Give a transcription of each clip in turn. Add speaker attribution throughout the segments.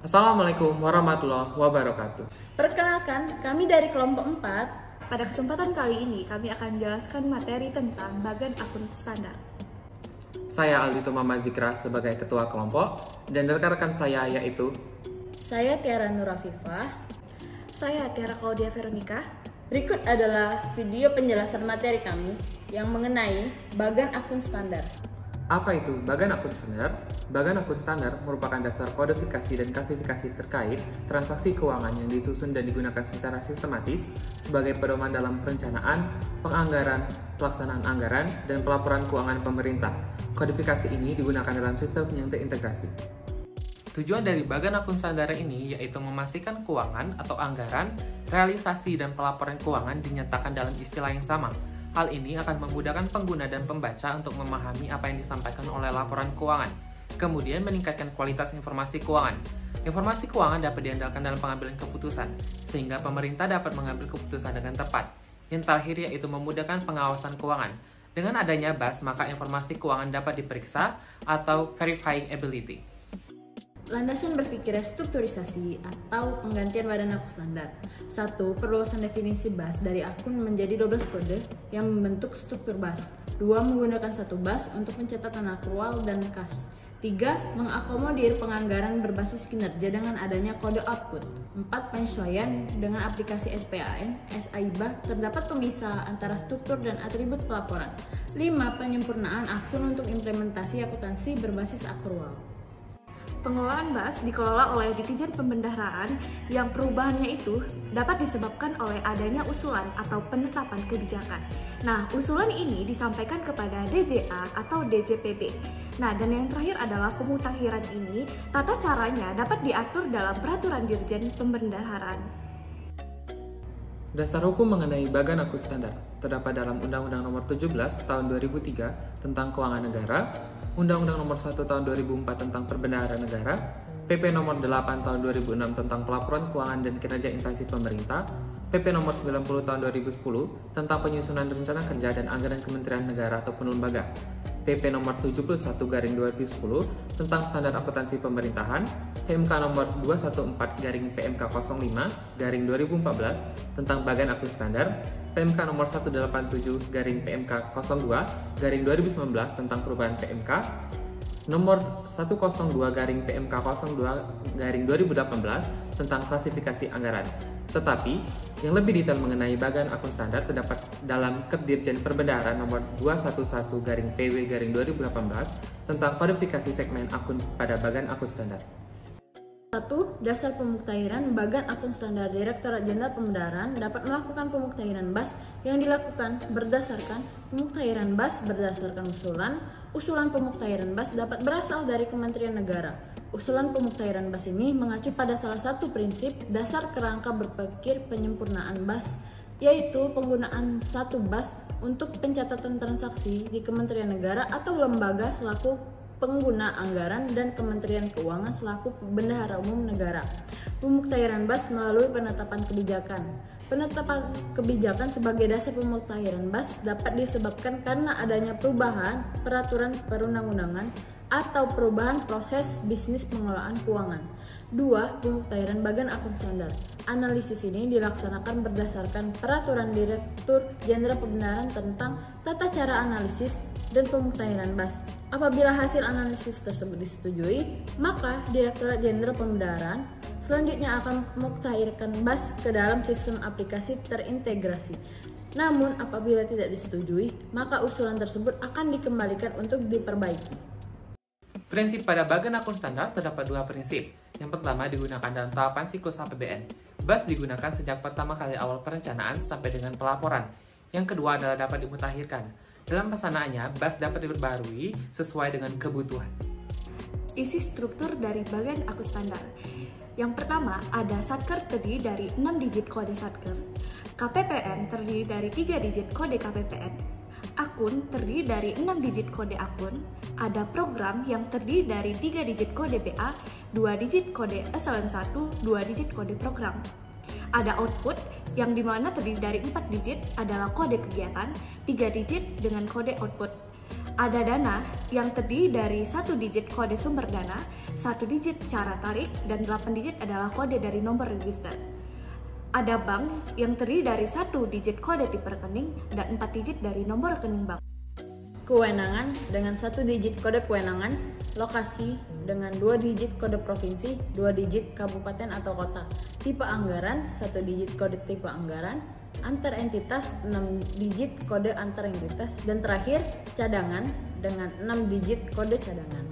Speaker 1: Assalamualaikum warahmatullahi wabarakatuh.
Speaker 2: Perkenalkan, kami dari kelompok 4.
Speaker 3: Pada kesempatan kali ini, kami akan menjelaskan materi tentang bagan akun standar.
Speaker 1: Saya Aldito Mama Zikra sebagai ketua kelompok dan rekan-rekan saya yaitu
Speaker 2: Saya Tiara Nurafifah.
Speaker 3: Saya Tiara Claudia Veronica.
Speaker 2: Berikut adalah video penjelasan materi kami yang mengenai bagan akun standar.
Speaker 1: apa itu bagan akun standar? Bagan akun standar merupakan daftar kodifikasi dan klasifikasi terkait transaksi keuangan yang disusun dan digunakan secara sistematis sebagai pedoman dalam perencanaan, penganggaran, pelaksanaan anggaran, dan pelaporan keuangan pemerintah. Kodifikasi ini digunakan dalam sistem yang terintegrasi. Tujuan dari bagan akun standar ini yaitu memastikan keuangan atau anggaran, realisasi, dan pelaporan keuangan dinyatakan dalam istilah yang sama. Hal ini akan memudahkan pengguna dan pembaca untuk memahami apa yang disampaikan oleh laporan keuangan, kemudian meningkatkan kualitas informasi keuangan. Informasi keuangan dapat diandalkan dalam pengambilan keputusan, sehingga pemerintah dapat mengambil keputusan dengan tepat. Yang terakhir yaitu memudahkan pengawasan keuangan. Dengan adanya BAS, maka informasi keuangan dapat diperiksa atau verifying ability.
Speaker 2: Landasan berpikir strukturisasi atau penggantian badan akun standar. 1. Perluasan definisi BAS dari akun menjadi 12 kode yang membentuk struktur BAS. 2. Menggunakan satu BAS untuk pencatatan akrual dan kas. 3. Mengakomodir penganggaran berbasis kinerja dengan adanya kode output. 4. Penyesuaian dengan aplikasi SPAN, SAIBA, terdapat pemisahan antara struktur dan atribut pelaporan. 5. Penyempurnaan akun untuk implementasi akuntansi berbasis akrual.
Speaker 3: Pengelolaan BAS dikelola oleh Ditjen Pembendaharaan yang perubahannya itu dapat disebabkan oleh adanya usulan atau penetapan kebijakan. Nah, usulan ini disampaikan kepada DJA atau DJPB. Nah, dan yang terakhir adalah pemutakhiran ini, tata caranya dapat diatur dalam Peraturan Dirjen Pembendaharaan.
Speaker 1: Dasar hukum mengenai bagan akun standar terdapat dalam Undang-Undang Nomor 17 Tahun 2003 tentang Keuangan Negara, Undang-Undang Nomor 1 Tahun 2004 tentang Perbendaharaan Negara, PP Nomor 8 Tahun 2006 tentang Pelaporan Keuangan dan Kinerja Instansi Pemerintah, PP Nomor 90 Tahun 2010 tentang Penyusunan Rencana Kerja dan Anggaran Kementerian Negara ataupun Lembaga, PP Nomor 71/2010 tentang Standar Akuntansi Pemerintahan, PMK Nomor 214/PMK 05/2014 tentang Bagan Akun Standar, PMK Nomor 187/PMK 02/2019 tentang perubahan PMK, Nomor 102/PMK 02/2018 tentang klasifikasi anggaran. Tetapi, yang lebih detail mengenai bagan akun standar terdapat dalam Kepdirjen Perbendaharaan Nomor 211/PW/2018 tentang kodifikasi segmen akun pada bagan akun standar.
Speaker 2: 1. Dasar pemuktahiran bagan akun standar. Direktorat Jenderal Pembendaharaan dapat melakukan pemuktahiran BAS yang dilakukan berdasarkan pemuktahiran BAS berdasarkan usulan pemuktahiran BAS dapat berasal dari Kementerian Negara. Usulan pemuktahiran BAS ini mengacu pada salah satu prinsip dasar kerangka berpikir penyempurnaan BAS, yaitu penggunaan satu BAS untuk pencatatan transaksi di Kementerian Negara atau lembaga selaku pengguna anggaran dan Kementerian Keuangan selaku bendahara umum negara. Pemuktahiran BAS melalui penetapan kebijakan. Penetapan kebijakan sebagai dasar pemuktahiran BAS dapat disebabkan karena adanya perubahan peraturan perundang-undangan atau perubahan proses bisnis pengelolaan keuangan. 2. Pemuktahiran bagan akun standar. Analisis ini dilaksanakan berdasarkan Peraturan Direktur Jenderal Pembendaharaan tentang tata cara analisis dan pemuktahiran BAS. Apabila hasil analisis tersebut disetujui, maka Direktorat Jenderal Pembendaharaan selanjutnya akan memuktairkan BAS ke dalam sistem aplikasi terintegrasi. Namun, apabila tidak disetujui, maka usulan tersebut akan dikembalikan untuk diperbaiki.
Speaker 1: Prinsip pada bagan akun standar terdapat dua prinsip. Yang pertama digunakan dalam tahapan siklus APBN. BAS digunakan sejak pertama kali awal perencanaan sampai dengan pelaporan. Yang kedua adalah dapat dimutakhirkan. Dalam pelaksanaannya, BAS dapat diperbarui sesuai dengan kebutuhan.
Speaker 3: Isi struktur dari bagan akun standar. Yang pertama, ada satker terdiri dari 6 digit kode satker, KPPN terdiri dari 3 digit kode KPPN, akun terdiri dari 6 digit kode akun, ada program yang terdiri dari 3 digit kode BA, 2 digit kode eselon 1, 2 digit kode program. Ada output yang dimana terdiri dari 4 digit adalah kode kegiatan, 3 digit dengan kode output. Ada dana yang terdiri dari 1 digit kode sumber dana, 1 digit cara tarik, dan 8 digit adalah kode dari nomor register. Ada bank yang terdiri dari 1 digit kode tipe rekening dan 4 digit dari nomor rekening bank.
Speaker 2: Kewenangan dengan 1 digit kode kewenangan, lokasi dengan 2 digit kode provinsi, 2 digit kabupaten atau kota, tipe anggaran 1 digit kode tipe anggaran, antar entitas 6 digit kode antar entitas, dan terakhir cadangan dengan 6 digit kode cadangan.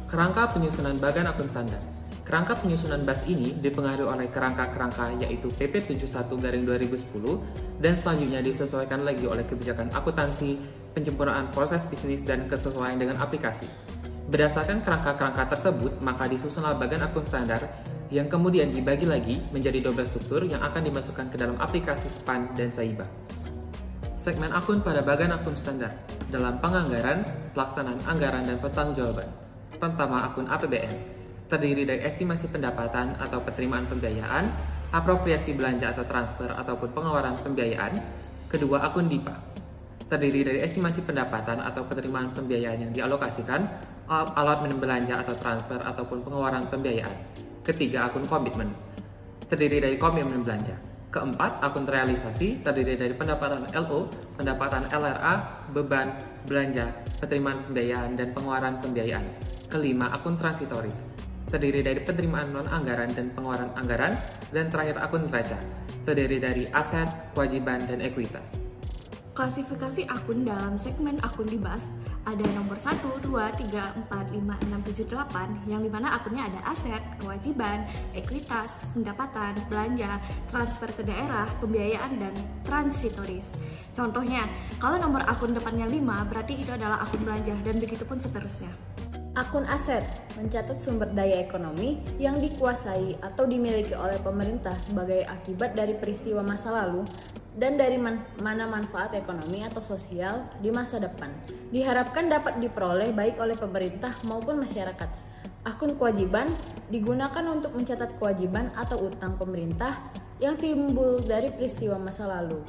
Speaker 1: Kerangka penyusunan bagan akun standar. Kerangka penyusunan BAS ini dipengaruhi oleh kerangka-kerangka yaitu PP 71/2010 dan selanjutnya disesuaikan lagi oleh kebijakan akuntansi, penyempurnaan proses bisnis, dan kesesuaian dengan aplikasi. Berdasarkan kerangka-kerangka tersebut, maka disusunlah bagan akun standar yang kemudian dibagi lagi menjadi 12 struktur yang akan dimasukkan ke dalam aplikasi SPAN dan Saiba. Segmen akun pada bagan akun standar dalam penganggaran, pelaksanaan anggaran, dan pertanggungjawaban. Pertama, akun APBN. Terdiri dari estimasi pendapatan atau penerimaan pembiayaan, apropriasi belanja atau transfer ataupun pengeluaran pembiayaan. Kedua, akun DIPA. Terdiri dari estimasi pendapatan atau penerimaan pembiayaan yang dialokasikan, allotment belanja atau transfer ataupun pengeluaran pembiayaan. Ketiga, akun komitmen. Terdiri dari komitmen belanja. Keempat, akun realisasi. Terdiri dari pendapatan LO, pendapatan LRA, beban, belanja, penerimaan pembiayaan, dan pengeluaran pembiayaan. Kelima, akun transitoris. Terdiri dari penerimaan non-anggaran dan pengeluaran anggaran, dan terakhir akun neraca, terdiri dari aset, kewajiban, dan ekuitas.
Speaker 3: Klasifikasi akun dalam segmen akun di BAS ada nomor 1, 2, 3, 4, 5, 6, 7, 8, yang dimana akunnya ada aset, kewajiban, ekuitas, pendapatan, belanja, transfer ke daerah, pembiayaan, dan transitoris. Contohnya, kalau nomor akun depannya 5, berarti itu adalah akun belanja, dan begitu pun seterusnya.
Speaker 2: Akun aset mencatat sumber daya ekonomi yang dikuasai atau dimiliki oleh pemerintah sebagai akibat dari peristiwa masa lalu dan dari mana manfaat ekonomi atau sosial di masa depan. Diharapkan dapat diperoleh baik oleh pemerintah maupun masyarakat. Akun kewajiban digunakan untuk mencatat kewajiban atau utang pemerintah yang timbul dari peristiwa masa lalu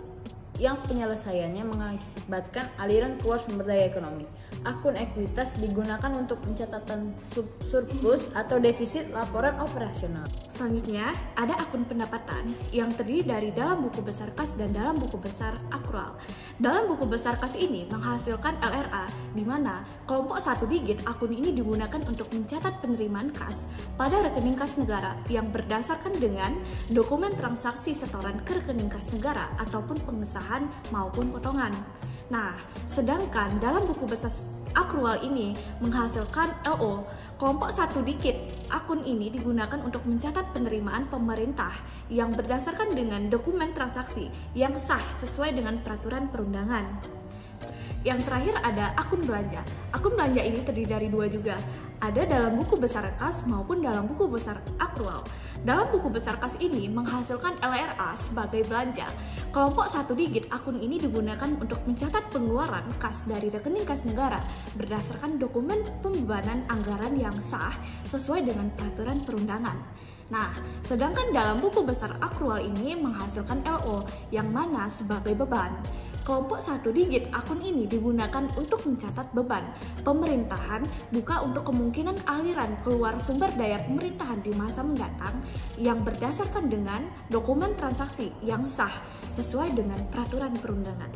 Speaker 2: yang penyelesaiannya mengakibatkan aliran keluar sumber daya ekonomi. Akun ekuitas digunakan untuk pencatatan surplus atau defisit laporan operasional.
Speaker 3: Selanjutnya, ada akun pendapatan yang terdiri dari dalam buku besar kas dan dalam buku besar akrual. Dalam buku besar kas ini menghasilkan LRA, di mana kelompok 1 digit akun ini digunakan untuk mencatat penerimaan kas pada rekening kas negara yang berdasarkan dengan dokumen transaksi setoran ke rekening kas negara ataupun pengesahan maupun potongan. Nah, sedangkan dalam buku besar akrual ini menghasilkan LO, kelompok 1 digit akun ini digunakan untuk mencatat penerimaan pemerintah yang berdasarkan dengan dokumen transaksi yang sah sesuai dengan peraturan perundangan. Yang terakhir ada akun belanja. Akun belanja ini terdiri dari 2 juga. Ada dalam buku besar kas maupun dalam buku besar akrual. Dalam buku besar kas ini menghasilkan LRA sebagai belanja. Kelompok 1 digit akun ini digunakan untuk mencatat pengeluaran kas dari rekening kas negara berdasarkan dokumen pembebanan anggaran yang sah sesuai dengan peraturan perundangan. Nah, sedangkan dalam buku besar akrual ini menghasilkan LO yang mana sebagai beban. Kelompok 1 digit akun ini digunakan untuk mencatat beban pemerintahan buka untuk kemungkinan aliran keluar sumber daya pemerintahan di masa mendatang yang berdasarkan dengan dokumen transaksi yang sah sesuai dengan peraturan perundangan.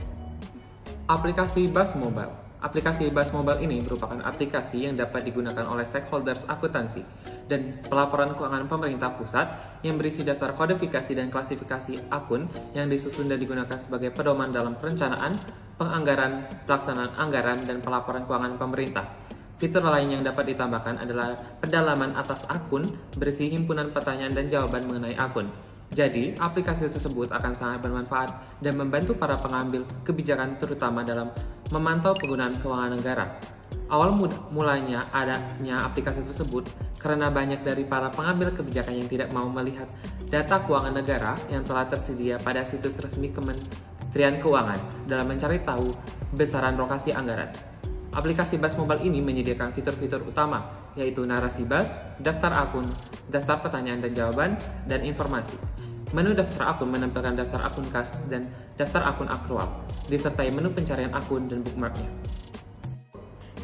Speaker 1: Aplikasi BAS Mobile. Aplikasi BAS Mobile ini merupakan aplikasi yang dapat digunakan oleh stakeholders akuntansi dan pelaporan keuangan pemerintah pusat yang berisi daftar kodifikasi dan klasifikasi akun yang disusun dan digunakan sebagai pedoman dalam perencanaan, penganggaran, pelaksanaan anggaran, dan pelaporan keuangan pemerintah. Fitur lain yang dapat ditambahkan adalah pendalaman atas akun berisi himpunan pertanyaan dan jawaban mengenai akun. Jadi, aplikasi tersebut akan sangat bermanfaat dan membantu para pengambil kebijakan terutama dalam memantau penggunaan keuangan negara. Awal mulanya adanya aplikasi tersebut karena banyak dari para pengambil kebijakan yang tidak mau melihat data keuangan negara yang telah tersedia pada situs resmi Kementerian Keuangan dalam mencari tahu besaran rotasi anggaran. Aplikasi BAS Mobile ini menyediakan fitur-fitur utama, yaitu narasi BAS, daftar akun, daftar pertanyaan dan jawaban, dan informasi. Menu daftar akun menampilkan daftar akun kas dan daftar akun akrual, disertai menu pencarian akun dan bookmarknya.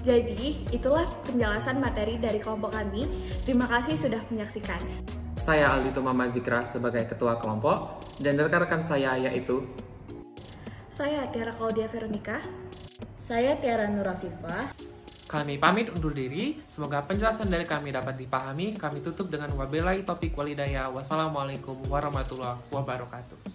Speaker 3: Jadi, itulah penjelasan materi dari kelompok kami. Terima kasih sudah menyaksikan.
Speaker 1: Saya Aldito Mama Zikra sebagai ketua kelompok, dan rekan-rekan saya yaitu
Speaker 3: Saya Tiara Claudia Veronica.
Speaker 2: Saya Tiara Nurafifah.
Speaker 1: kami pamit undur diri. Semoga penjelasan dari kami dapat dipahami. Kami tutup dengan wabillahi taufiq walhidayah. Wassalamualaikum warahmatullahi wabarakatuh.